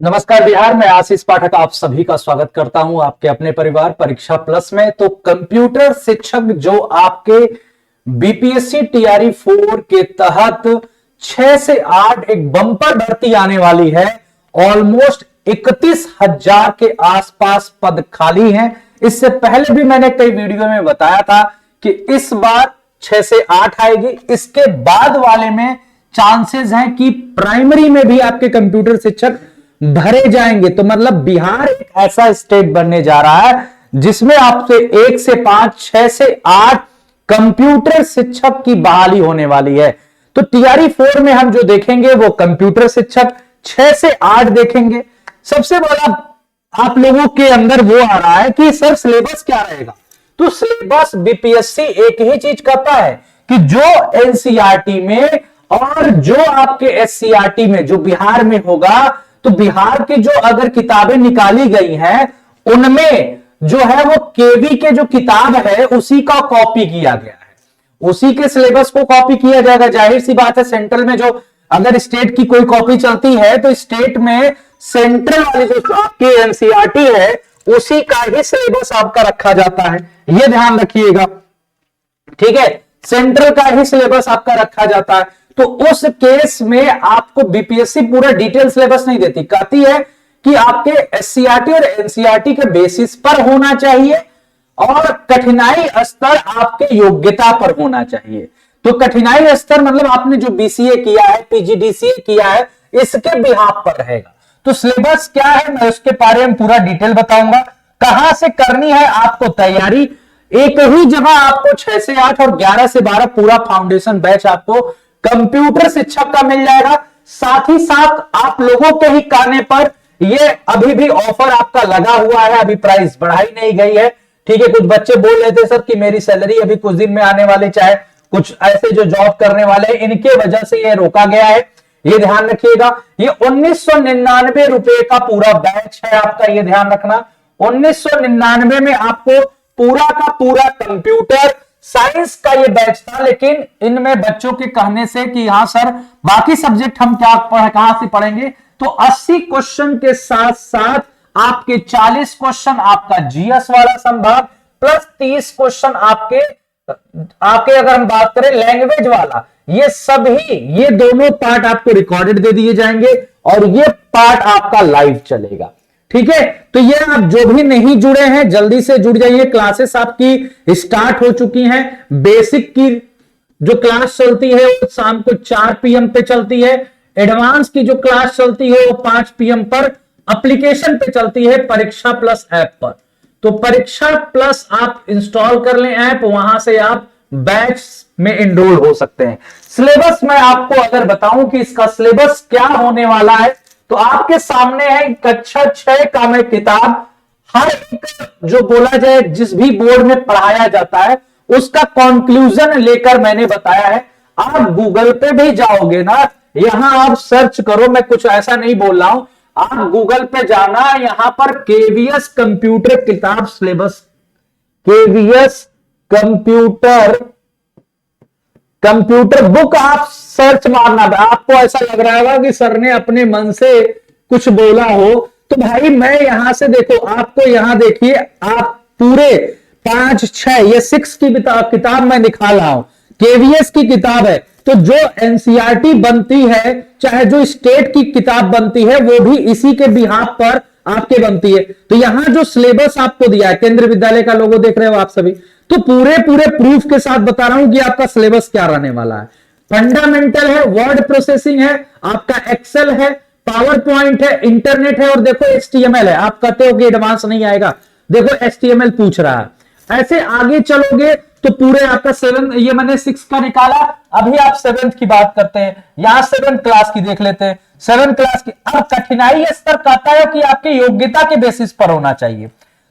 नमस्कार बिहार, मैं आशीष पाठक आप सभी का स्वागत करता हूं आपके अपने परिवार परीक्षा प्लस में। तो कंप्यूटर शिक्षक जो आपके बीपीएससी टीआरई 4 के तहत 6 से 8 एक बम्पर भर्ती आने वाली है। ऑलमोस्ट 31,000 के आसपास पद खाली हैं। इससे पहले भी मैंने कई वीडियो में बताया था कि इस बार 6 से 8 आएगी। इसके बाद वाले में चांसेस हैं कि प्राइमरी में भी आपके कंप्यूटर शिक्षक भरे जाएंगे। तो मतलब बिहार एक ऐसा स्टेट बनने जा रहा है जिसमें आपसे 1 से 5, 6 से 8 कंप्यूटर शिक्षक की बहाली होने वाली है। तो टीआरई 4 में हम जो देखेंगे वो कंप्यूटर शिक्षक 6 से 8 देखेंगे। सबसे बड़ा आप लोगों के अंदर वो आ रहा है कि सर सिलेबस क्या रहेगा। तो सिलेबस बीपीएससी एक ही चीज कहता है कि जो एनसीईआरटी में और जो आपके एससीईआरटी में जो बिहार में होगा, तो बिहार की जो अगर किताबें निकाली गई हैं उनमें जो है वो केवी के जो किताब है उसी का कॉपी किया गया है, उसी के सिलेबस को कॉपी किया जाएगा। जाहिर सी बात है, सेंट्रल में जो अगर स्टेट की कोई कॉपी चलती है तो स्टेट में सेंट्रल वाली जो आपकी एनसीईआरटी है उसी का ही सिलेबस आपका रखा जाता है, यह ध्यान रखिएगा। ठीक है, सेंट्रल का ही सिलेबस आपका रखा जाता है। तो उस केस में आपको बीपीएससी पूरा डिटेल सिलेबस नहीं देती, कहती है कि आपके एससीईआरटी और एनसीईआरटी के बेसिस पर होना चाहिए और कठिनाई स्तर आपके योग्यता पर होना चाहिए। तो कठिनाई स्तर मतलब आपने जो बीसीए किया है, पीजीडीसीए किया है, इसके बिहाफ पर रहेगा। तो सिलेबस क्या है मैं उसके बारे में पूरा डिटेल बताऊंगा। कहां से करनी है आपको तैयारी, एक ही जगह आपको 6 से 8 और 11 से 12 पूरा फाउंडेशन बैच आपको कंप्यूटर शिक्षक का मिल जाएगा। साथ ही साथ आप लोगों के ही कहने पर ये अभी भी ऑफर आपका लगा हुआ है, अभी प्राइस बढ़ाई नहीं गई है। ठीक है, कुछ बच्चे बोल रहे थे सर कि मेरी सैलरी अभी कुछ दिन में आने वाली, चाहे कुछ ऐसे जो जॉब करने वाले हैं इनके वजह से ये रोका गया है, ये ध्यान रखिएगा। ये 1999 रुपए का पूरा बैच है आपका, ये ध्यान रखना। 1999 में आपको पूरा का पूरा कंप्यूटर साइंस का ये बैच था, लेकिन इनमें बच्चों के कहने से कि हाँ सर बाकी सब्जेक्ट हम कहां से पढ़ेंगे, तो 80 क्वेश्चन के साथ साथ आपके 40 क्वेश्चन आपका जीएस वाला संभाग प्लस 30 क्वेश्चन आपके अगर हम बात करें लैंग्वेज वाला, ये सभी ये दोनों पार्ट आपको रिकॉर्डेड दे दिए जाएंगे और ये पार्ट आपका लाइव चलेगा। ठीक है, तो ये आप जो भी नहीं जुड़े हैं जल्दी से जुड़ जाइए। क्लासेस आपकी स्टार्ट हो चुकी हैं। बेसिक की जो क्लास चलती है वो शाम को 4 PM पे चलती है। एडवांस की जो क्लास चलती है वो 5 PM पर एप्लीकेशन पे चलती है, परीक्षा प्लस ऐप पर। तो परीक्षा प्लस आप इंस्टॉल कर लें ऐप, वहां से आप बैच में एनरोल हो सकते हैं। सिलेबस मैं आपको अगर बताऊं कि इसका सिलेबस क्या होने वाला है, तो आपके सामने है कक्षा 6 का में किताब। हर एक जो बोला जाए जिस भी बोर्ड में पढ़ाया जाता है उसका कंक्लूजन लेकर मैंने बताया है। आप गूगल पे भी जाओगे ना, यहां आप सर्च करो, मैं कुछ ऐसा नहीं बोल रहा हूं, आप गूगल पे जाना, यहां पर केवीएस कंप्यूटर किताब सिलेबस, केवीएस कंप्यूटर बुक आप सर्च मारना। आपको ऐसा लग रहा होगा कि सर ने अपने मन से कुछ बोला हो, तो भाई मैं यहां से देखो, आपको यहां देखिए, आप पूरे 5, 6 ये 6 की किताब मैं निकाल रहा हूं, केवीएस की किताब है। तो जो एनसीईआरटी बनती है, चाहे जो स्टेट की किताब बनती है, वो भी इसी के बिहाफ पर आपके बनती है। तो यहां जो सिलेबस आपको दिया है, केंद्रीय विद्यालय का लोगो देख रहे हो आप सभी, तो पूरे प्रूफ के साथ बता रहा हूं कि आपका सिलेबस क्या रहने वाला है। फंडामेंटल है, वर्ड प्रोसेसिंग है, आपका एक्सेल है, पावर पॉइंट है, इंटरनेट है और देखो एचटीएमएल है। आप कहते हो कि एडवांस नहीं आएगा, देखो एचटीएमएल पूछ रहा है। ऐसे आगे चलोगे तो पूरे आपका 7, ये मैंने 6 का निकाला, अभी आप 7th की बात करते हैं, यहां 7th क्लास की देख लेते हैं। 7th क्लास की अब कठिनाई स्तर कहता है कि आपके योग्यता के बेसिस पर होना चाहिए,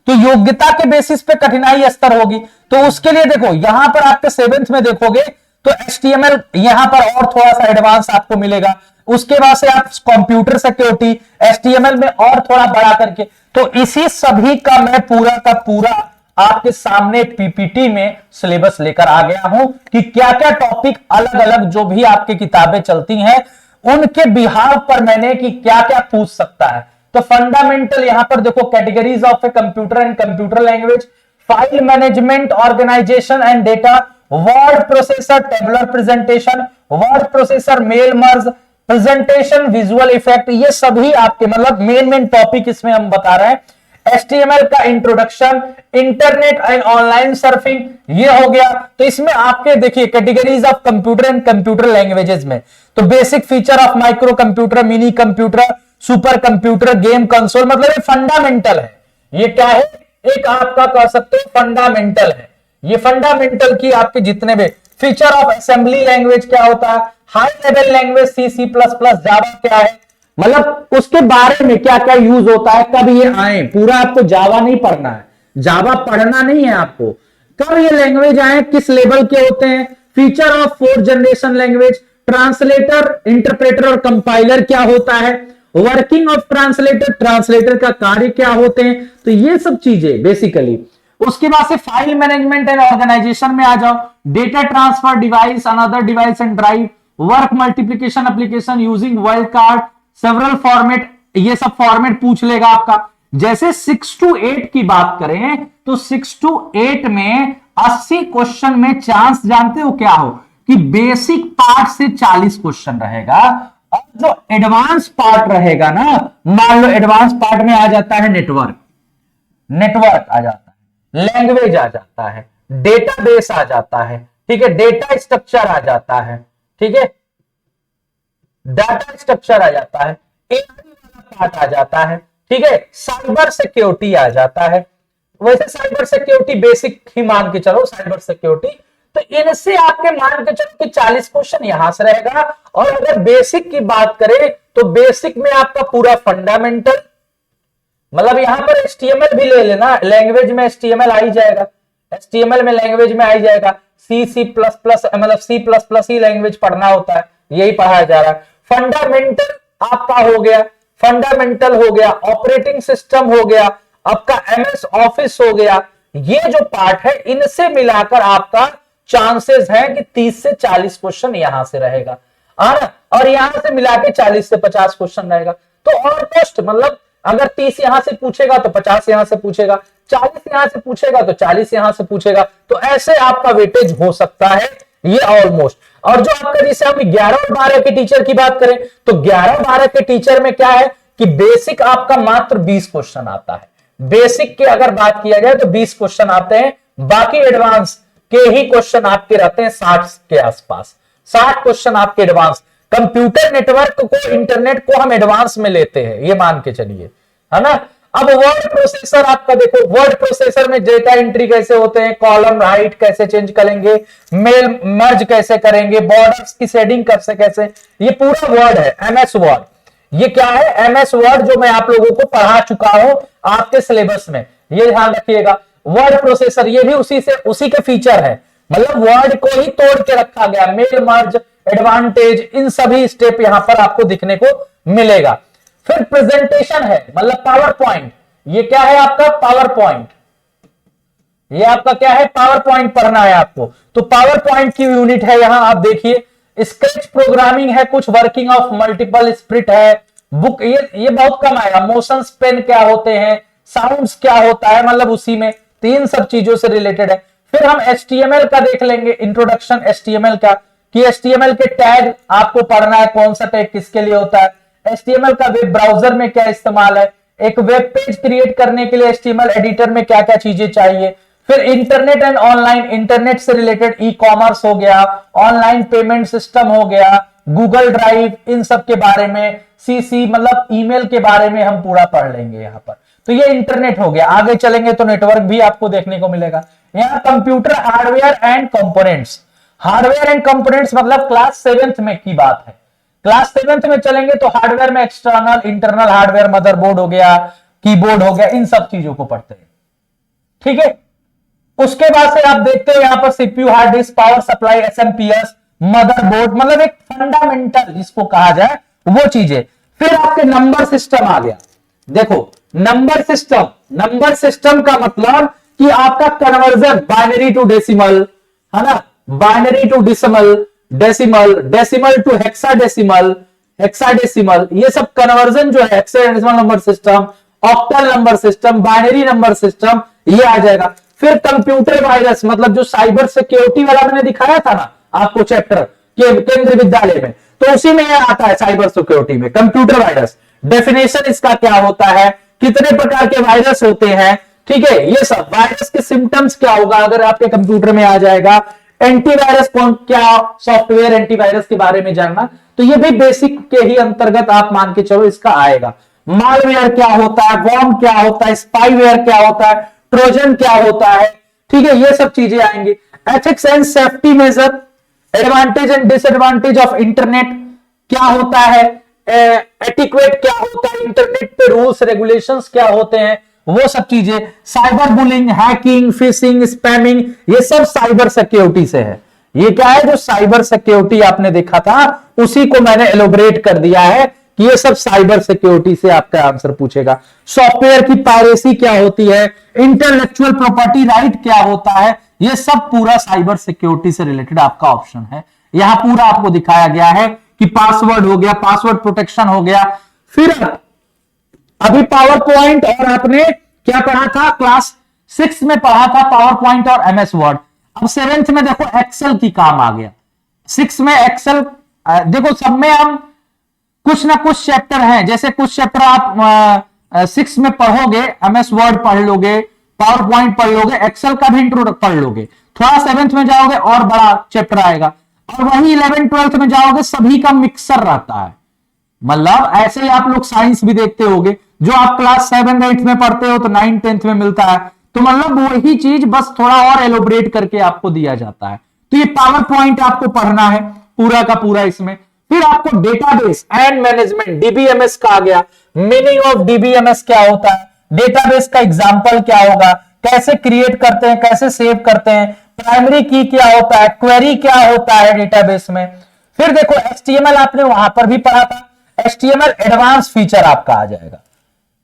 तो योग्यता के बेसिस पे कठिनाई स्तर होगी। तो उसके लिए देखो यहां पर आपके 7th में देखोगे तो एचटीएमएल यहां पर और थोड़ा सा एडवांस आपको मिलेगा। उसके बाद से आप कंप्यूटर सिक्योरिटी एचटीएमएल में और थोड़ा बढ़ा करके, तो इसी सभी का मैं पूरा का पूरा आपके सामने पीपीटी में सिलेबस लेकर आ गया हूं कि क्या क्या टॉपिक अलग अलग जो भी आपकी किताबें चलती हैं उनके बिहार पर मैंने कि क्या क्या पूछ सकता है। तो फंडामेंटल यहां पर देखो categories of a computer and computer language, file management, organisation and data, word processor, tabular presentation, word processor, mail merge, presentation, visual effect, ये सभी आपके मतलब मेन टॉपिक इसमें हम बता रहे हैं। HTML का introduction, internet and online surfing ये हो गया। तो इसमें आपके देखिए categories of computer and computer languages में तो basic feature of micro computer, mini computer, super computer, game console, मतलब ये फंडामेंटल है। ये क्या है? एक आपका कह सकते हो फंडामेंटल है। ये फंडामेंटल की आपके जितने भी फीचर ऑफ असेंबली लैंग्वेज क्या होता है, high level language C, C plus plus, Java क्या है, मतलब उसके बारे में क्या क्या यूज होता है, कब ये आए। पूरा आपको जावा नहीं पढ़ना है, जावा पढ़ना नहीं है आपको, कब ये लैंग्वेज आए, किस लेवल के होते हैं, feature of fourth generation language, translator, interpreter और कंपाइलर क्या होता है, वर्किंग ऑफ ट्रांसलेटर, ट्रांसलेटर का कार्य क्या होते हैं। तो ये सब चीजें बेसिकली। उसके बाद से फाइल मैनेजमेंट एंड ऑर्गेनाइजेशन में आ जाओ, data transfer device, another device and drive, work multiplication application using wild card, several format, ये सब फॉर्मेट पूछ लेगा आपका। जैसे 6 to 8 की बात करें तो 6 to 8 में 80 क्वेश्चन में चांस जानते हो क्या हो कि बेसिक पार्ट से 40 क्वेश्चन रहेगा, और जो एडवांस पार्ट रहेगा ना, मान लो एडवांस पार्ट में आ जाता है नेटवर्क, नेटवर्क आ जाता है, लैंग्वेज आ जाता है, डेटाबेस आ जाता है, ठीक है, डेटा स्ट्रक्चर आ जाता है, ठीक है, डाटा स्ट्रक्चर आ जाता है, एआई वाला पार्ट आ जाता है, ठीक है, साइबर सिक्योरिटी आ जाता है। वैसे साइबर सिक्योरिटी बेसिक ही मान के चलो, साइबर सिक्योरिटी, तो इनसे आपके मान के चलो कि 40 क्वेश्चन यहां से रहेगा। और अगर बेसिक की बात करें तो बेसिक में आपका पूरा फंडामेंटल, मतलब यहां पर HTML भी ले लेना, लैंग्वेज में HTML आ ही जाएगा, HTML में लैंग्वेज में आ ही जाएगा, सी, सी प्लस प्लस, मतलब C प्लस प्लस ही लैंग्वेज पढ़ना होता है, यही पढ़ाया जा रहा है। फंडामेंटल आपका हो गया, फंडामेंटल हो गया, ऑपरेटिंग सिस्टम हो गया, आपका MS ऑफिस हो गया, ये जो पार्ट है इनसे मिलाकर आपका चांसेस है कि 30 से 40 क्वेश्चन यहां से रहेगा, और यहां से मिला के 40 से 50 क्वेश्चन रहेगा। तो ऑलमोस्ट मतलब अगर 30 यहां से पूछेगा तो 50 यहां से पूछेगा, 40 यहां से पूछेगा तो 40 यहां से पूछेगा, तो ऐसे आपका वेटेज हो सकता है ये ऑलमोस्ट। और जो आपका जैसे हम 11 और 12 के टीचर की बात करें तो 11-12 के टीचर में क्या है कि बेसिक आपका मात्र 20 क्वेश्चन आता है, बेसिक की अगर बात किया जाए तो 20 क्वेश्चन आते हैं, बाकी एडवांस के ही क्वेश्चन आपके रहते हैं 60 के आसपास, 60 क्वेश्चन आपके एडवांस। कंप्यूटर नेटवर्क को, इंटरनेट को हम एडवांस में लेते हैं, ये मान के चलिए, है ना। अब वर्ड प्रोसेसर आपका देखो, वर्ड प्रोसेसर में डेटा एंट्री कैसे होते हैं, कॉलम हाइट कैसे चेंज करेंगे, मेल मर्ज कैसे करेंगे, बॉर्डर्स की शेडिंग कैसे, ये पूरा वर्ड है, MS वर्ड। ये क्या है? MS वर्ड, जो मैं आप लोगों को पढ़ा चुका हूं आपके सिलेबस में, ये ध्यान रखिएगा। वर्ड प्रोसेसर ये भी उसी के फीचर है, मतलब वर्ड को ही तोड़ के रखा गया, मेल मर्ज, एडवांटेज, इन सभी स्टेप यहां पर आपको दिखने को मिलेगा। फिर प्रेजेंटेशन है, मतलब पावर पॉइंट, ये क्या है आपका? पावर पॉइंट, ये आपका क्या है? पावर पॉइंट पढ़ना है आपको, तो पावर पॉइंट की यूनिट है यहां आप देखिए। स्केच प्रोग्रामिंग है, कुछ वर्किंग ऑफ मल्टीपल स्प्रिट है, बुक, ये बहुत कम आएगा। मोशन पेन क्या होते हैं, साउंड्स क्या होता है, मतलब उसी में 3 सब चीजों से रिलेटेड है। फिर हम HTML का देख लेंगे, इंट्रोडक्शन HTML का, कि HTML के टैग आपको पढ़ना है, कौन सा टैग किसके लिए होता है, HTML का वेब ब्राउजर में क्या इस्तेमाल है, एक वेब पेज क्रिएट करने के लिए HTML एडिटर में क्या क्या चीजें चाहिए। फिर इंटरनेट एंड ऑनलाइन, इंटरनेट से रिलेटेड ई-कॉमर्स हो गया, ऑनलाइन पेमेंट सिस्टम हो गया, गूगल ड्राइव, इन सब के बारे में, CC मतलब ईमेल के बारे में हम पूरा पढ़ लेंगे यहां पर। तो ये इंटरनेट हो गया। आगे चलेंगे तो नेटवर्क भी आपको देखने को मिलेगा। यहाँ computer hardware and components, hardware and components मतलब क्लास 7th में की बात है। क्लास 7th में चलेंगे तो हार्डवेयर में एक्सटर्नल, इंटरनल हार्डवेयर, मदरबोर्ड हो गया, कीबोर्ड हो गया, इन सब चीजों को पढ़ते हैं, ठीक है। उसके बाद से आप देखते हो यहां पर CPU, hard disk, power supply, SMPS, motherboard, मतलब एक फंडामेंटल जिसको कहा जाए वो चीजें। फिर आपके नंबर सिस्टम आ गया। देखो नंबर सिस्टम, नंबर सिस्टम का मतलब कि आपका कन्वर्जन बाइनरी टू डेसिमल, है ना, binary to decimal, decimal to hexadecimal, hexadecimal, ये सब कन्वर्जन जो है hexadecimal number system, octal number system, binary number system, ये आ जाएगा। फिर कंप्यूटर वायरस, मतलब जो साइबर सिक्योरिटी वाला मैंने दिखाया था ना आपको चैप्टर के केंद्रीय विद्यालय में, तो उसी में यह आता है साइबर सिक्योरिटी में कंप्यूटर वायरस। डेफिनेशन इसका क्या होता है, कितने प्रकार के वायरस होते हैं, ठीक है, ये सब वायरस के सिम्टम्स क्या होगा अगर आपके कंप्यूटर में आ जाएगा। एंटीवायरस कौन, क्या सॉफ्टवेयर एंटीवायरस के बारे में जानना, तो ये भी बेसिक के ही अंतर्गत आप मान के चलो इसका आएगा। मालवेयर क्या होता है, वॉर्म क्या होता है, स्पाईवेयर क्या होता है, ट्रोजन क्या होता है, ठीक है, ये सब चीजें आएंगी। Ethics and safety major, advantage and disadvantage of internet क्या होता है, एटिक्वेट क्या होता है, इंटरनेट पे रूल्स रेगुलेशंस क्या होते हैं, वो सब चीजें। Cyber bullying, hacking, fishing, spamming, ये सब साइबर सिक्योरिटी से है। ये क्या है, जो साइबर सिक्योरिटी आपने देखा था उसी को मैंने एलोबरेट कर दिया है कि ये सब साइबर सिक्योरिटी से आपका आंसर पूछेगा। सॉफ्टवेयर की पायरेसी क्या होती है, इंटेलेक्चुअल प्रॉपर्टी राइट क्या होता है, ये सब पूरा साइबर सिक्योरिटी से रिलेटेड आपका ऑप्शन है। यहां पूरा आपको दिखाया गया है कि पासवर्ड हो गया, पासवर्ड प्रोटेक्शन हो गया। फिर अभी पावर पॉइंट और आपने क्या पढ़ा था, क्लास 6 में पढ़ा था पावर पॉइंट और एमएस वर्ड। अब 7th में देखो एक्सेल की काम आ गया। 6 में एक्सेल, देखो सब में हम कुछ ना कुछ चैप्टर हैं, जैसे कुछ चैप्टर आप 6 में पढ़ोगे, एमएस वर्ड पढ़ लोगे, पावर पॉइंट पढ़ लोगे, एक्सेल का भी इंट्रो पढ़ लोगे। थोड़ा 7th में जाओगे और बड़ा चैप्टर आएगा, और वही 11th 12th में जाओगे सभी का मिक्सर रहता है। मतलब ऐसे ही आप लोग साइंस भी देखते होगे, जो आप क्लास 7 8 में पढ़ते हो तो 9 10th में मिलता है, तो मतलब वही चीज बस थोड़ा और एलोबरेट करके आपको दिया जाता है। तो ये पावर पॉइंट आपको पढ़ना है पूरा का पूरा इसमें। फिर आपको डेटाबेस एंड मैनेजमेंट, डीबीएमएस का आ गया। मीनिंग ऑफ डीबीएमएस क्या होता है, डेटाबेस का एग्जांपल क्या होगा, कैसे क्रिएट करते हैं, कैसे सेव करते हैं, प्राइमरी की क्या होता है, क्वेरी क्या होता है डेटाबेस में। फिर देखो एचटीएमएल आपने वहां पर भी पढ़ा था, एचटीएमएल एडवांस फीचर आपका आ जाएगा,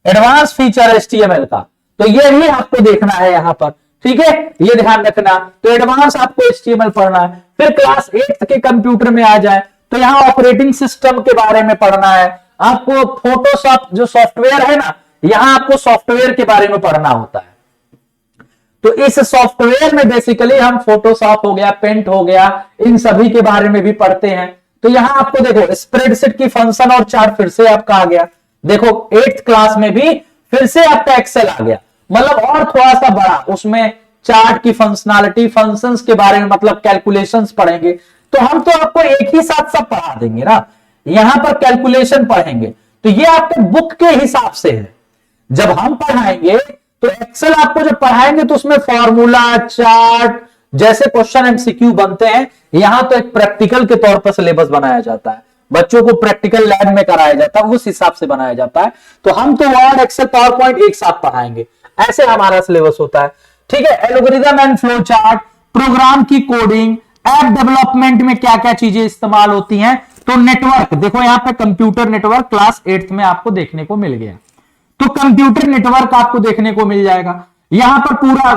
एडवांस फीचर एचटीएमएल का, तो ये भी आपको देखना है यहां पर, ठीक है, ये ध्यान रखना। तो एडवांस आपको एचटीएमएल पढ़ना है। फिर क्लास 8 के कंप्यूटर में आ जाए तो यहां ऑपरेटिंग सिस्टम के बारे में पढ़ना है आपको। फोटोशॉप जो सॉफ्टवेयर है ना, यहां आपको सॉफ्टवेयर के बारे में पढ़ना होता है। तो इस सॉफ्टवेयर में बेसिकली हम फोटोशॉप हो गया, पेंट हो गया, इन सभी के बारे में भी पढ़ते हैं। तो यहां आपको देखो स्प्रेडशीट की फंक्शन और चार्ट फिर से आपका आ गया। देखो 8th क्लास में भी फिर से आपका एक्सेल आ गया, मतलब और थोड़ा सा बड़ा, उसमें चार्ट की फंक्शनैलिटी, फंक्शंस के बारे में, मतलब कैलकुलेशंस पढ़ेंगे। तो हम तो आपको एक ही साथ सब पढ़ा देंगे ना, यहां पर कैलकुलेशन पढ़ेंगे, तो ये आपके बुक के हिसाब से है। जब हम पढ़ाएंगे तो एक्सेल आपको जब पढ़ाएंगे तो उसमें फॉर्मूला, चार्ट जैसे क्वेश्चन एमसीक्यू बनते हैं, यहां तो एक प्रैक्टिकल के तौर पर सिलेबस बनाया जाता है, बच्चों को प्रैक्टिकल लैब में कराया जाता है, उस हिसाब से बनाया जाता है। तो हम तो वर्ड, एक्सेल, पावर पॉइंट एक साथ पढ़ाएंगे, ऐसे हमारा सिलेबस होता है, ठीक है। Algorithm and flow chart, program की कोडिंग, ऐप डेवलपमेंट में क्या क्या चीजें इस्तेमाल होती हैं। तो नेटवर्क देखो, यहां पे कंप्यूटर नेटवर्क क्लास 8th में आपको देखने को मिल गया, तो कंप्यूटर नेटवर्क आपको देखने को मिल जाएगा। यहां पर पूरा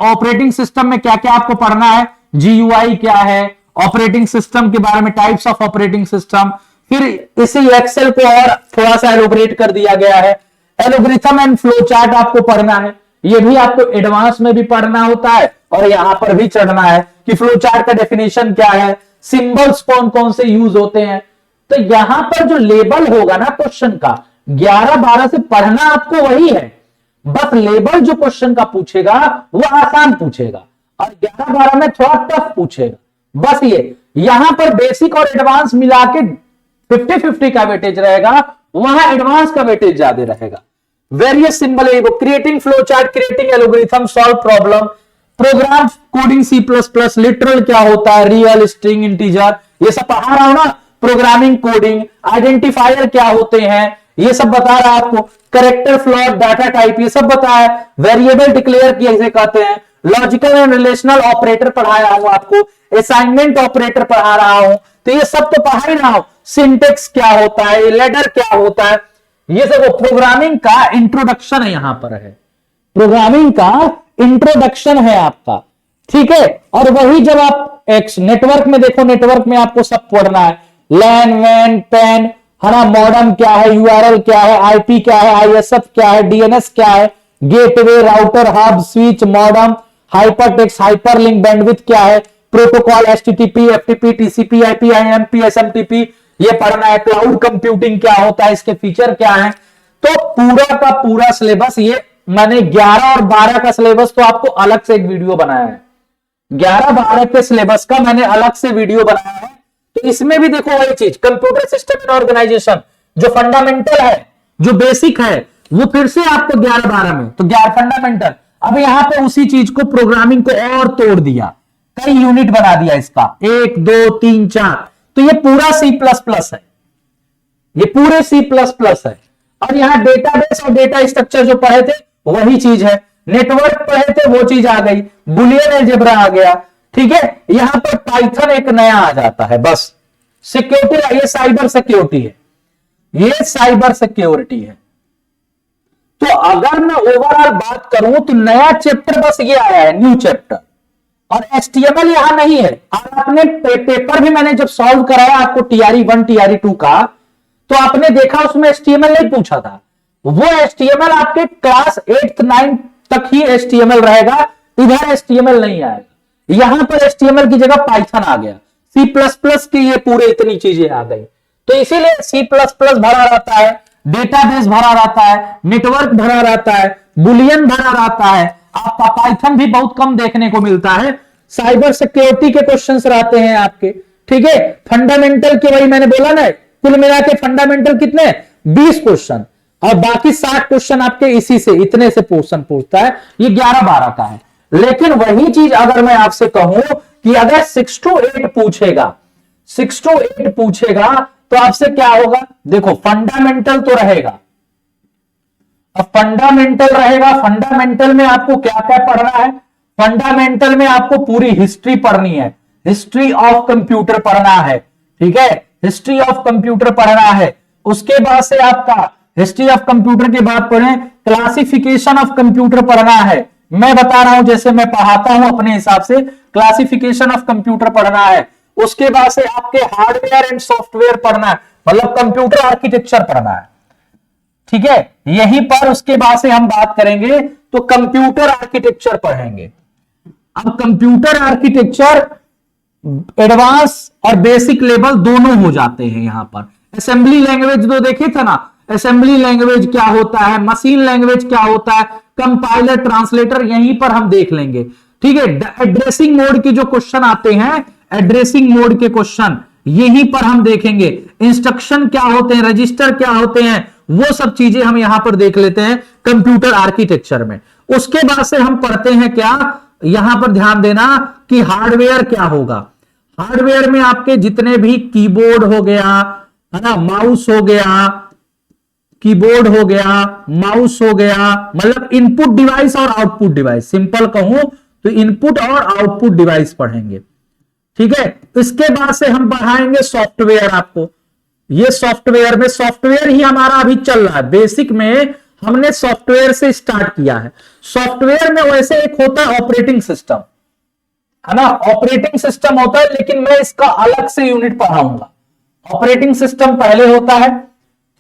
ऑपरेटिंग सिस्टम में क्या क्या आपको पढ़ना है, जीयूआई क्या है, ऑपरेटिंग सिस्टम के बारे में, टाइप्स ऑफ ऑपरेटिंग सिस्टम। फिर इसी एक्सेल को और थोड़ा सा एलोबरेट कर दिया गया है। एल्गोरिथम एंड फ्लो चार्ट आपको पढ़ना है, ये भी आपको एडवांस में भी पढ़ना होता है और यहां पर भी चढ़ना है कि फ्लो चार्ट का डेफिनेशन क्या है, सिंबल्स कौन कौन से यूज होते हैं। तो यहां पर जो लेबल होगा ना क्वेश्चन का, 11-12 से पढ़ना आपको वही है, बस लेबल जो क्वेश्चन का पूछेगा वो आसान पूछेगा और 11-12 में थोड़ा टफ पूछेगा, बस ये। यहां पर बेसिक और एडवांस मिला के 50-50 का वेटेज रहेगा, वहां एडवांस का वेटेज ज्यादा रहेगा। Various symbol, creating flow chart, creating algorithm, solve problem, program coding, C++, literal क्या होता है, रियल, स्ट्रिंग, इंटीजर, ये सब पढ़ा रहा हूं ना। प्रोग्रामिंग कोडिंग, आइडेंटिफायर क्या होते हैं, ये सब बता रहा है आपको। करेक्टर, फ्लोट, डाटा टाइप, ये सब बताया। वेरिएबल डिक्लेयर कैसे कहते हैं, लॉजिकल एंड रिलेशनल ऑपरेटर पढ़ाया हूं आपको, असाइनमेंट ऑपरेटर पढ़ा रहा हूं, तो ये सब तो पढ़ा ही रहा हूं। सिंटेक्स क्या होता है, लेडर क्या होता है, ये सब प्रोग्रामिंग का इंट्रोडक्शन है, यहां पर है प्रोग्रामिंग का इंट्रोडक्शन है आपका, ठीक है। और वही जब आप नेटवर्क में देखो, नेटवर्क में आपको सब पढ़ना है, लैन, वैन, पैन, है ना, मॉडम क्या है, यूआरएल क्या है, आईपी क्या है, आईएसएफ क्या है, डीएनएस क्या है, gateway, router, hub, switch, modem, hypertext, hyperlink, bandwidth क्या है, protocol, HTTP, FTP, TCP, IP, IMP, SMTP, ये पढ़ना है। क्लाउड कंप्यूटिंग क्या होता है, इसके फीचर क्या है। तो पूरा का पूरा सिलेबस, ये मैंने 11 और 12 का सिलेबस तो आपको अलग से एक वीडियो बनाया है, 11-12 के सिलेबस का मैंने अलग से वीडियो बनाया है। तो इसमें भी देखो वही चीज, कंप्यूटर सिस्टम एंड ऑर्गेनाइजेशन, जो फंडामेंटल है, जो बेसिक है, वो फिर से आपको 11-12 में, तो 11 फंडामेंटल। अब यहां पे उसी चीज को, प्रोग्रामिंग को और तोड़ दिया, कई यूनिट बना दिया इसका, 1 2 3 4। तो ये पूरा C++ है, ये पूरे C++ है। और यहां डेटाबेस और डेटा स्ट्रक्चर जो पढ़े थे वही चीज है, नेटवर्क पढ़े थे वो चीज आ गई, बुलियन अलजेब्रा आ गया, ठीक है। यहां पर पाइथन एक नया आ जाता है बस। सिक्योरिटी, ये साइबर सिक्योरिटी है, ये साइबर सिक्योरिटी है। तो अगर मैं ओवरऑल बात करूं तो नया चैप्टर बस ये आया है, न्यू चैप्टर। और एचटीएमएल यहां नहीं है। और आपने पेपर भी मैंने जब सॉल्व कराया आपको TRE 1 TRE 2 का, तो आपने देखा उसमें एचटीएमएल नहीं पूछा था। वो एचटीएमएल आपके क्लास 8th 9th तक ही एचटीएमएल रहेगा, इधर एचटीएमएल नहीं आएगा। यहां पर एचटीएमएल की जगह पाइथन आ गया, C++ की ये पूरे इतनी चीजें आ गई। तो इसीलिए C++ भरा रहता है, डेटाबेस भरा रहता है, नेटवर्क भरा रहता है, बुलियन भरा रहता है। आपका पाइथन भी बहुत कम देखने को मिलता है। साइबर सिक्योरिटी के क्वेश्चंस रहते हैं आपके, ठीक है। फंडामेंटल के, वही मैंने बोला ना, कुल मिला के फंडामेंटल कितने, 20 क्वेश्चन, और बाकी 60 क्वेश्चन आपके इसी से, इतने से क्वेश्चन पूछता है। ये 11-12 का है। लेकिन वही चीज अगर मैं आपसे कहूं कि अगर 6 to 8 पूछेगा, 6 to 8 पूछेगा, तो आपसे क्या होगा, देखो फंडामेंटल तो रहेगा। अब फंडामेंटल रहेगा, फंडामेंटल में आपको क्या क्या पढ़ना है, फंडामेंटल में आपको पूरी हिस्ट्री पढ़नी है, हिस्ट्री ऑफ कंप्यूटर पढ़ना है, ठीक है, हिस्ट्री ऑफ कंप्यूटर पढ़ना है। उसके बाद से आपका हिस्ट्री ऑफ कंप्यूटर के बाद पढ़ें, क्लासिफिकेशन ऑफ कंप्यूटर पढ़ना है। मैं बता रहा हूं, जैसे मैं पढ़ाता हूं अपने हिसाब से, क्लासिफिकेशन ऑफ कंप्यूटर पढ़ना है। उसके बाद से आपके हार्डवेयर एंड सॉफ्टवेयर पढ़ना है, मतलब कंप्यूटर आर्किटेक्चर पढ़ना है, ठीक है। यहीं पर उसके बाद से हम बात करेंगे तो कंप्यूटर आर्किटेक्चर पढ़ेंगे। अब कंप्यूटर आर्किटेक्चर एडवांस और बेसिक लेवल दोनों हो जाते हैं। यहां पर असेंबली लैंग्वेज जो देखे थे ना, असेंबली लैंग्वेज क्या होता है, मशीन लैंग्वेज क्या होता है, कंपाइलर, ट्रांसलेटर, यहीं पर हम देख लेंगे, ठीक है। एड्रेसिंग मोड के जो क्वेश्चन आते हैं, एड्रेसिंग मोड के क्वेश्चन यहीं पर हम देखेंगे। इंस्ट्रक्शन क्या होते हैं, रजिस्टर क्या होते हैं, वो सब चीजें हम यहां पर देख लेते हैं कंप्यूटर आर्किटेक्चर में। उसके बाद से हम पढ़ते हैं क्या, यहां पर ध्यान देना कि हार्डवेयर क्या होगा। हार्डवेयर में आपके जितने भी कीबोर्ड हो गया, है ना, माउस हो गया, कीबोर्ड हो गया, माउस हो गया, मतलब इनपुट डिवाइस और आउटपुट डिवाइस, सिंपल कहूं तो इनपुट और आउटपुट डिवाइस पढ़ेंगे, ठीक है। इसके बाद से हम पढ़ाएंगे सॉफ्टवेयर आपको। ये सॉफ्टवेयर में, सॉफ्टवेयर ही हमारा अभी चल रहा है, बेसिक में हमने सॉफ्टवेयर से स्टार्ट किया है। सॉफ्टवेयर में वैसे एक होता है ऑपरेटिंग सिस्टम, है ना, ऑपरेटिंग सिस्टम होता है, लेकिन मैं इसका अलग से यूनिट पढ़ाऊंगा। ऑपरेटिंग सिस्टम पहले होता है,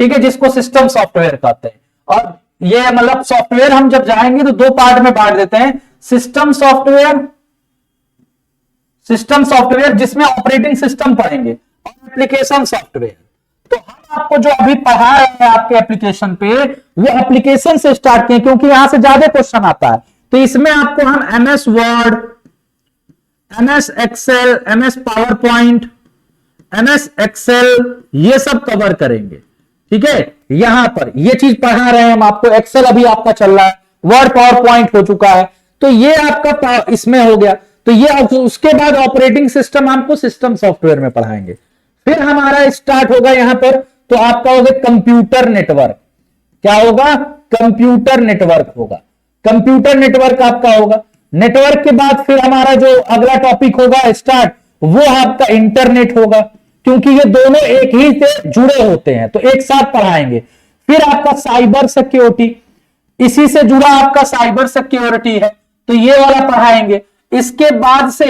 ठीक है, जिसको सिस्टम सॉफ्टवेयर कहते हैं। और ये मतलब सॉफ्टवेयर हम जब जाएंगे तो 2 पार्ट में बांट देते हैं, सिस्टम सॉफ्टवेयर, सिस्टम सॉफ्टवेयर जिसमें ऑपरेटिंग सिस्टम पढ़ेंगे, और एप्लीकेशन सॉफ्टवेयर। तो हम आपको जो अभी पढ़ा रहे हैं आपके एप्लीकेशन पे, वो एप्लीकेशन से स्टार्ट किए, क्योंकि यहां से ज्यादा क्वेश्चन आता है। तो इसमें आपको हम MS Word, MS Excel, MS PowerPoint, MS Excel, ये सब कवर करेंगे, ठीक है। यहां पर ये चीज पढ़ा रहे हैं हम आपको। एक्सेल अभी आपका चल रहा है, वर्ड पावर पॉइंट हो चुका है, तो ये आपका इसमें हो गया। तो ये उसके बाद ऑपरेटिंग सिस्टम आपको सिस्टम सॉफ्टवेयर में पढ़ाएंगे। फिर हमारा स्टार्ट होगा यहां पर, तो आपका होगा कंप्यूटर नेटवर्क। क्या होगा, कंप्यूटर नेटवर्क होगा, कंप्यूटर नेटवर्क आपका होगा। नेटवर्क के बाद फिर हमारा जो अगला टॉपिक होगा स्टार्ट, वो आपका इंटरनेट होगा, क्योंकि ये दोनों एक ही से जुड़े होते हैं, तो एक साथ पढ़ाएंगे। फिर आपका साइबर सिक्योरिटी, इसी से जुड़ा आपका साइबर सिक्योरिटी है, तो ये वाला पढ़ाएंगे। इसके बाद से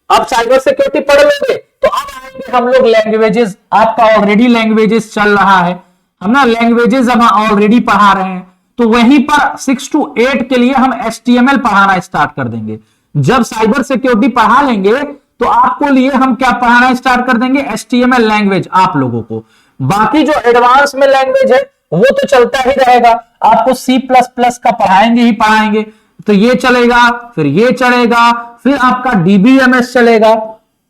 आप साइबर सिक्योरिटी पढ़ लोगे, तो अब आएंगे हम लोग लैंग्वेजेस, आपका ऑलरेडी लैंग्वेजेस चल रहा है, हम ना लैंग्वेजेस हम ऑलरेडी पढ़ा रहे हैं, तो वहीं पर 6 to 8 के लिए हम HTML पढ़ाना स्टार्ट कर देंगे। जब साइबर सिक्योरिटी पढ़ा लेंगे तो आपको लिए हम क्या पढ़ाना स्टार्ट कर देंगे, HTML लैंग्वेज आप लोगों को। बाकी जो एडवांस में लैंग्वेज है वो तो चलता ही रहेगा, आपको C++ का पढ़ाएंगे ही पढ़ाएंगे, तो ये चलेगा, फिर ये चलेगा, फिर आपका DBMS चलेगा,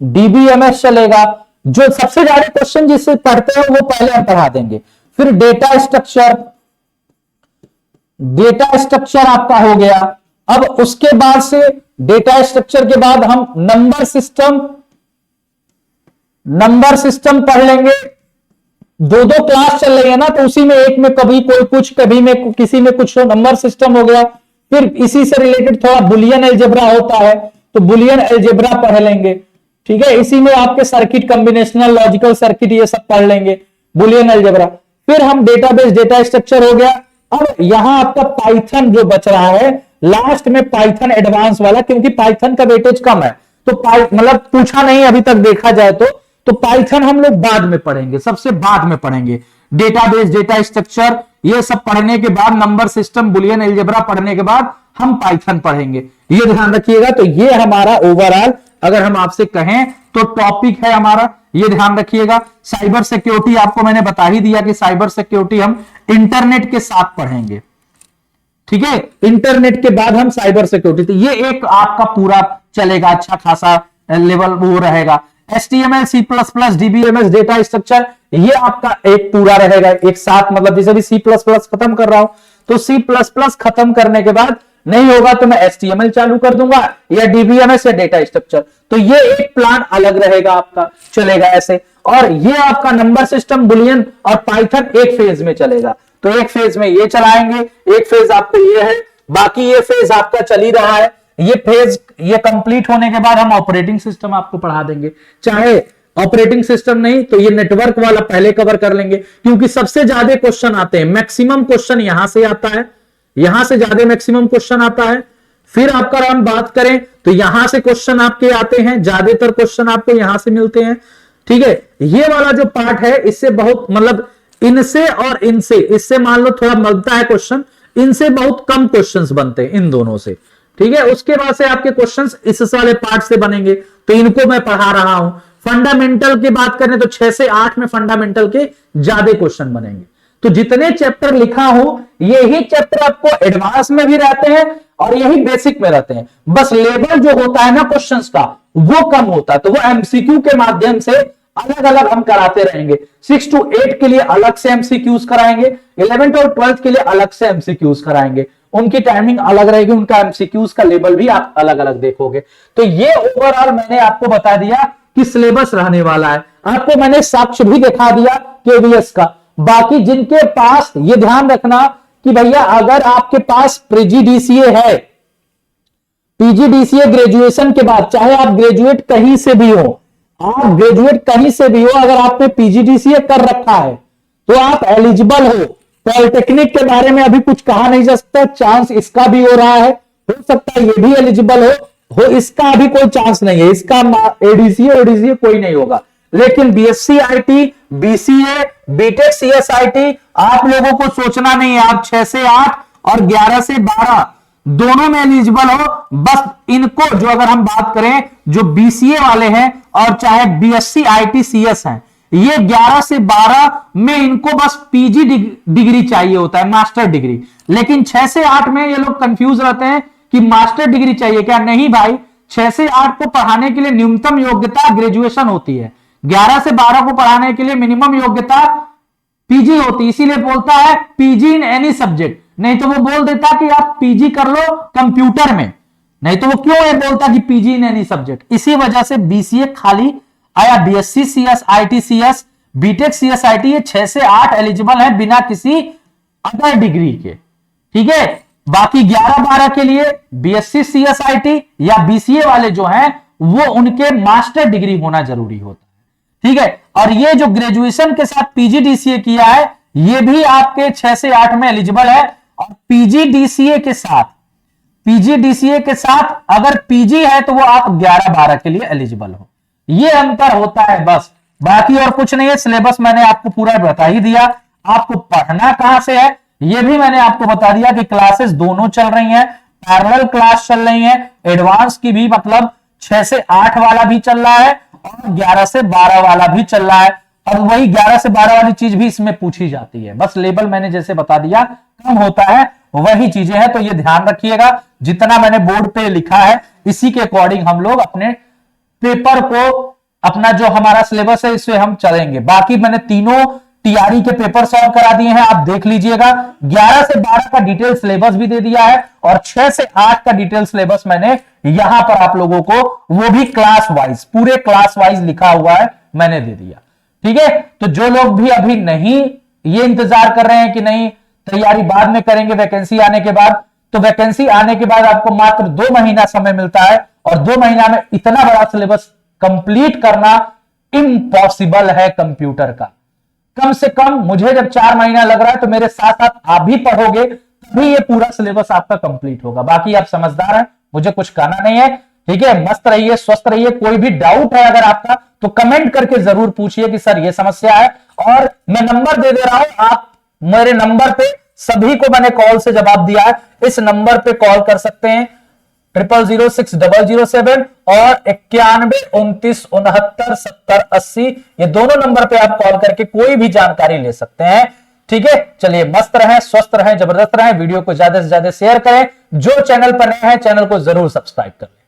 DBMS चलेगा। जो सबसे ज्यादा क्वेश्चन जिससे पढ़ते हैं वो पहले हम पढ़ा देंगे। फिर डेटा स्ट्रक्चर, डेटा स्ट्रक्चर आपका हो गया। अब उसके बाद से डेटा स्ट्रक्चर के बाद हम नंबर सिस्टम पढ़ लेंगे। दो दो क्लास चल रही है ना, तो उसी में एक में कभी कोई कुछ, कभी में किसी में कुछ, नंबर सिस्टम हो गया। फिर इसी से रिलेटेड थोड़ा बुलियन अलजेब्रा होता है, तो बुलियन अलजेब्रा पढ़ लेंगे, ठीक है। इसी में आपके सर्किट, कॉम्बिनेशनल लॉजिकल सर्किट, ये सब पढ़ लेंगे, बुलियन अलजेब्रा। फिर हम डेटाबेस, डेटा स्ट्रक्चर हो गया। अब यहां आपका पाइथन जो बच रहा है, लास्ट में पाइथन एडवांस वाला, क्योंकि पाइथन का वेटेज कम है, तो मतलब पूछा नहीं अभी तक देखा जाए तो पाइथन हम लोग बाद में पढ़ेंगे, सबसे बाद में पढ़ेंगे। डेटाबेस, डेटा स्ट्रक्चर, ये सब पढ़ने के बाद, नंबर सिस्टम, बुलियन अलजेब्रा पढ़ने के बाद हम पाइथन पढ़ेंगे, ये ध्यान रखिएगा। तो ये हमारा ओवरऑल अगर हम आपसे कहें तो टॉपिक है हमारा, ये ध्यान रखिएगा। साइबर सिक्योरिटी आपको मैंने बता ही दिया कि साइबर सिक्योरिटी हम इंटरनेट के साथ पढ़ेंगे, ठीक है। इंटरनेट के बाद हम साइबर सिक्योरिटी, तो ये एक आपका पूरा चलेगा, अच्छा खासा लेवल वो रहेगा। HTML, C++, DBMS, data structure, ये आपका एक पूरा रहेगा एक साथ। मतलब जैसे भी C++ खत्म कर रहा हूं, तो C++ खत्म करने के बाद नहीं होगा तो मैं HTML चालू कर दूंगा, या DBMS या डेटा स्ट्रक्चर, तो ये एक प्लान अलग रहेगा आपका, चलेगा ऐसे। और ये आपका नंबर सिस्टम, बुलियन और पाइथन एक फेज में चलेगा, तो एक फेज में ये चलाएंगे, एक फेज आपको ये है, बाकी ये फेज आपका चल ही रहा है। ये फेज ये कंप्लीट होने के बाद हम ऑपरेटिंग सिस्टम आपको पढ़ा देंगे, चाहे ऑपरेटिंग सिस्टम नहीं तो ये नेटवर्क वाला पहले कवर कर लेंगे, क्योंकि सबसे ज्यादा क्वेश्चन आते हैं, मैक्सिमम क्वेश्चन यहां से आता है, यहां से ज्यादा मैक्सिमम क्वेश्चन आता है। फिर आपका हम बात करें तो यहां से क्वेश्चन आपके आते हैं, ज्यादातर क्वेश्चन आपको यहां से मिलते हैं, ठीक है। ये वाला जो पार्ट है इससे बहुत, मतलब इनसे और इनसे, इससे मान लो थोड़ा मिलता है क्वेश्चन, इनसे बहुत कम क्वेश्चंस बनते हैं, इन दोनों से, ठीक है। उसके बाद से आपके क्वेश्चंस इस वाले पार्ट से बनेंगे, तो इनको मैं पढ़ा रहा हूं। फंडामेंटल की बात करें तो 6 से 8 में फंडामेंटल के ज्यादा क्वेश्चन बनेंगे। तो जितने चैप्टर लिखा हो, यही चैप्टर आपको एडवांस में भी रहते हैं और यही बेसिक में रहते हैं, बस लेवल जो होता है ना क्वेश्चंस का वो कम होता है, तो वो एमसीक्यू के माध्यम से अलग अलग हम कराते रहेंगे। 6 to 8 के लिए अलग से एमसीक्यूज कराएंगे, 11th और 12th के लिए अलग से एमसीक्यूज कराएंगे, उनकी टाइमिंग अलग रहेगी, उनका एमसीक्यूज का लेवल भी आप अलग अलग देखोगे। तो ये ओवरऑल मैंने आपको बता दिया कि सिलेबस रहने वाला है। आपको मैंने साक्ष्य भी दिखा दिया केवीएस का। बाकी जिनके पास, ये ध्यान रखना कि भैया अगर आपके पास पीजीडीसीए है, पीजीडीसीए ग्रेजुएशन के बाद, चाहे आप ग्रेजुएट कहीं से भी हो, आप ग्रेजुएट कहीं से भी हो, अगर आपने पीजीडीसीए कर रखा है तो आप एलिजिबल हो। पॉलिटेक्निक के बारे में अभी कुछ कहा नहीं जा सकता, चांस इसका भी हो रहा है, हो सकता है ये भी एलिजिबल हो इसका अभी कोई चांस नहीं है, इसका एडीसीए ओडीसीए कोई नहीं होगा। लेकिन BSc IT, BCA, BTech CSIT आप लोगों को सोचना नहीं है, आप 6 से 8 और 11 से 12 दोनों में एलिजिबल हो। बस इनको जो अगर हम बात करें, जो बीसीए वाले हैं और चाहे बीएससी आईटी सीएस हैं, ये 11 से 12 में इनको बस पीजी डिग्री चाहिए होता है, मास्टर डिग्री। लेकिन 6 से 8 में ये लोग कंफ्यूज रहते हैं कि मास्टर डिग्री चाहिए क्या। नहीं भाई, 6 से 8 को पढ़ाने के लिए न्यूनतम योग्यता ग्रेजुएशन होती है, 11 से 12 को पढ़ाने के लिए मिनिमम योग्यता पीजी होती है। इसीलिए बोलता है पीजी इन एनी सब्जेक्ट, नहीं तो वो बोल देता कि आप पीजी कर लो कंप्यूटर में, नहीं तो वो क्यों ये बोलता कि पीजी इन एनी सब्जेक्ट। इसी वजह से बीसीए खाली आया, BSc CS, IT CS, BTech CS IT, ये 6 से 8 एलिजिबल है बिना किसी अदर डिग्री के, ठीक है। बाकी 11-12 के लिए बीएससी सीएस आईटी या बीसीए वाले जो हैं वो उनके मास्टर डिग्री होना जरूरी होता है, ठीक है। और ये जो ग्रेजुएशन के साथ पीजीडीसीए किया है, ये भी आपके 6 से 8 में एलिजिबल है। और पीजीडीसीए के साथ अगर पीजी है तो वो आप 11-12 के लिए एलिजिबल हो। ये अंतर होता है बस, बाकी और कुछ नहीं है। सिलेबस मैंने आपको पूरा बता ही दिया। आपको पढ़ना कहां से है ये भी मैंने आपको बता दिया कि क्लासेस दोनों चल रही हैं, पैरेलल क्लास चल रही है, एडवांस की भी, मतलब 6 से 8 वाला भी चल रहा है और 11 से 12 वाला भी चल रहा है। और वही 11 से 12 वाली चीज भी इसमें पूछी जाती है, बस लेवल मैंने जैसे बता दिया कम होता है, वही चीजें हैं। तो ये ध्यान रखिएगा, जितना मैंने बोर्ड पे लिखा है इसी के अकॉर्डिंग हम लोग अपने पेपर को, अपना जो हमारा सिलेबस है इससे हम चलेंगे। बाकी मैंने तीनों टीआरई के पेपर सॉल्व करा दिए हैं, आप देख लीजिएगा। 11 से 12 का डिटेल सिलेबस भी दे दिया है और 6 से 8 का डिटेल सिलेबस मैंने यहां पर आप लोगों को, वो भी क्लास वाइज, पूरे क्लास वाइज लिखा हुआ है, मैंने दे दिया। ठीक है, तो जो लोग भी अभी नहीं ये इंतजार कर रहे हैं कि नहीं तैयारी बाद में करेंगे वैकेंसी आने के बाद, तो वैकेंसी आने के बाद आपको मात्र 2 महीना समय मिलता है और 2 महीना में इतना बड़ा सिलेबस कंप्लीट करना इम्पॉसिबल है कंप्यूटर का। कम से कम मुझे जब 4 महीना लग रहा है तो मेरे साथ साथ आप भी पढ़ोगे तभी ये पूरा सिलेबस आपका कंप्लीट होगा। बाकी आप समझदार हैं, मुझे कुछ कहना नहीं है। ठीक है, मस्त रहिए, स्वस्थ रहिए। कोई भी डाउट है अगर आपका तो कमेंट करके जरूर पूछिए कि सर ये समस्या है, और मैं नंबर दे दे रहा हूं, आप मेरे नंबर पे, सभी को मैंने कॉल से जवाब दिया है, इस नंबर पे कॉल कर सकते हैं 0006-007 और 9129697080, ये दोनों नंबर पे आप कॉल करके कोई भी जानकारी ले सकते हैं। ठीक है, चलिए मस्त रहें, स्वस्थ रहें, जबरदस्त रहें। वीडियो को ज्यादा से ज्यादा शेयर करें। जो चैनल पर नए हैं चैनल को जरूर सब्सक्राइब करें।